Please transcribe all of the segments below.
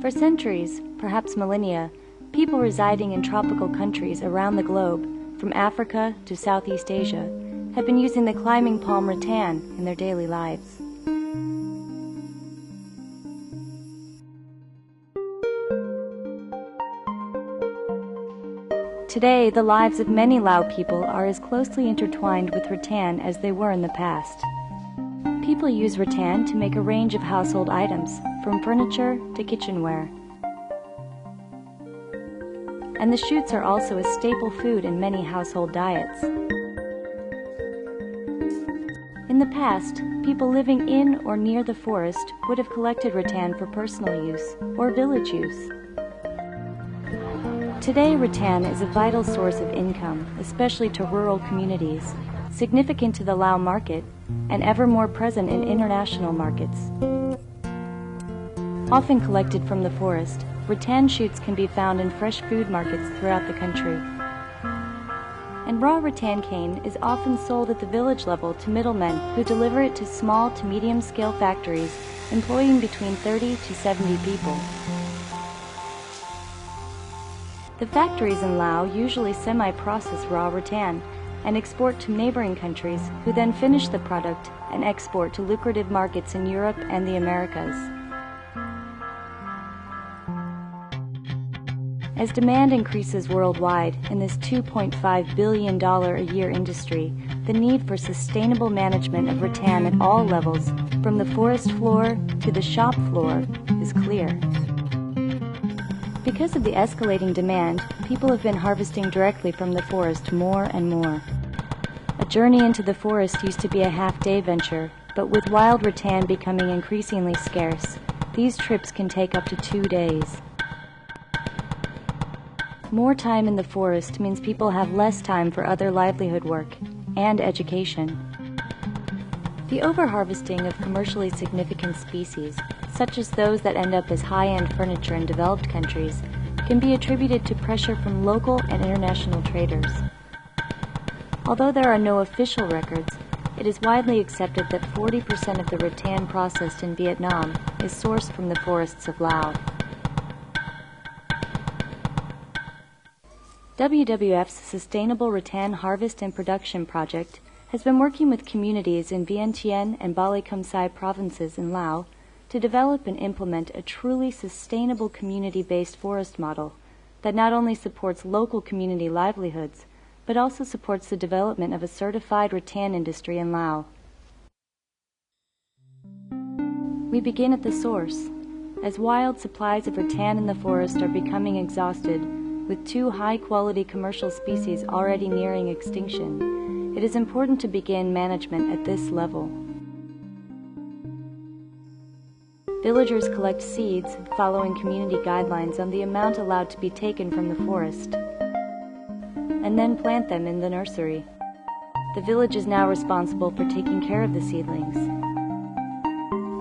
For centuries, perhaps millennia, people residing in tropical countries around the globe, from Africa to Southeast Asia, have been using the climbing palm rattan in their daily lives. Today, the lives of many Lao people are as closely intertwined with rattan as they were in the past. People use rattan to make a range of household items, from furniture to kitchenware. And the shoots are also a staple food in many household diets. In the past, people living in or near the forest would have collected rattan for personal use or village use. Today, rattan is a vital source of income, especially to rural communities, significant to the Lao market, and ever more present in international markets. Often collected from the forest, rattan shoots can be found in fresh food markets throughout the country. And raw rattan cane is often sold at the village level to middlemen who deliver it to small to medium-scale factories employing between 30 to 70 people. The factories in Lao usually semi-process raw rattan and export to neighboring countries who then finish the product and export to lucrative markets in Europe and the Americas. As demand increases worldwide in this $2.5 billion a year industry, the need for sustainable management of rattan at all levels, from the forest floor to the shop floor, is clear. Because of the escalating demand, people have been harvesting directly from the forest more and more. A journey into the forest used to be a half-day venture, but with wild rattan becoming increasingly scarce, these trips can take up to 2 days. More time in the forest means people have less time for other livelihood work and education. The overharvesting of commercially significant species, such as those that end up as high-end furniture in developed countries, can be attributed to pressure from local and international traders. Although there are no official records, it is widely accepted that 40% of the rattan processed in Vietnam is sourced from the forests of Lao. WWF's Sustainable Rattan Harvest and Production Project has been working with communities in Vientiane and Bali Kham Sai provinces in Laos to develop and implement a truly sustainable community-based forest model that not only supports local community livelihoods, but also supports the development of a certified rattan industry in Laos. We begin at the source. As wild supplies of rattan in the forest are becoming exhausted, with 2 high-quality commercial species already nearing extinction, it is important to begin management at this level. Villagers collect seeds following community guidelines on the amount allowed to be taken from the forest, and then plant them in the nursery. The village is now responsible for taking care of the seedlings.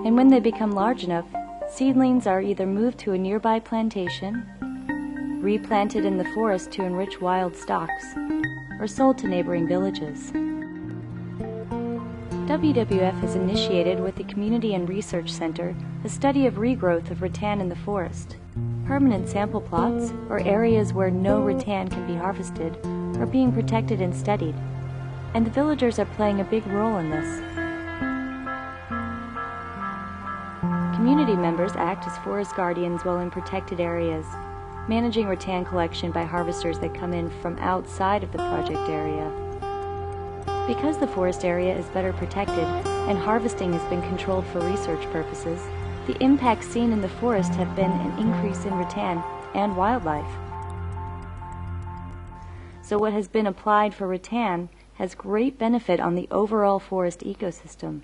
And when they become large enough, seedlings are either moved to a nearby plantation, replanted in the forest to enrich wild stocks, or sold to neighboring villages. WWF has initiated with the Community and Research Center a study of regrowth of rattan in the forest. Permanent sample plots, or areas where no rattan can be harvested, are being protected and studied, and the villagers are playing a big role in this. Community members act as forest guardians while in protected areas, managing rattan collection by harvesters that come in from outside of the project area. Because the forest area is better protected and harvesting has been controlled for research purposes, the impacts seen in the forest have been an increase in rattan and wildlife. So what has been applied for rattan has great benefit on the overall forest ecosystem.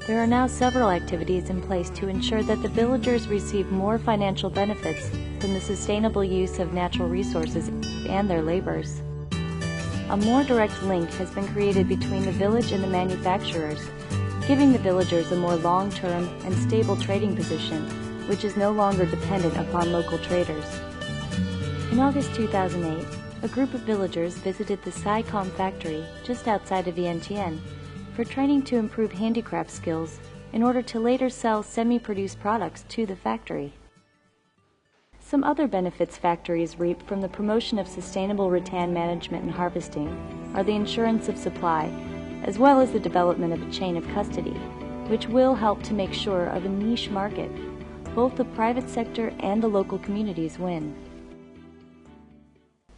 There are now several activities in place to ensure that the villagers receive more financial benefits from the sustainable use of natural resources and their labors. A more direct link has been created between the village and the manufacturers, giving the villagers a more long-term and stable trading position, which is no longer dependent upon local traders. In August 2008, a group of villagers visited the Saicom factory just outside of Vientiane for training to improve handicraft skills in order to later sell semi-produced products to the factory. Some other benefits factories reap from the promotion of sustainable rattan management and harvesting are the insurance of supply, as well as the development of a chain of custody, which will help to make sure of a niche market. Both the private sector and the local communities win.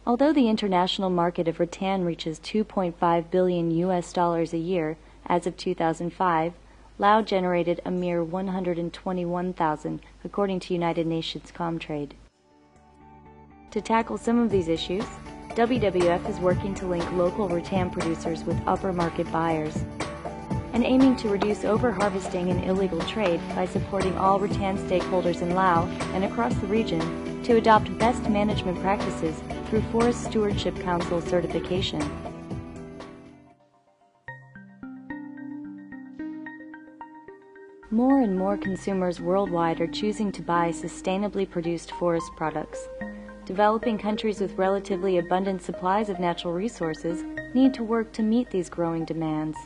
Although the international market of rattan reaches $2.5 billion a year as of 2005, Laos generated a mere 121,000, according to United Nations Comtrade. To tackle some of these issues, WWF is working to link local rattan producers with upper market buyers, and aiming to reduce over-harvesting and illegal trade by supporting all rattan stakeholders in Laos and across the region to adopt best management practices through Forest Stewardship Council certification. More and more consumers worldwide are choosing to buy sustainably produced forest products. Developing countries with relatively abundant supplies of natural resources need to work to meet these growing demands.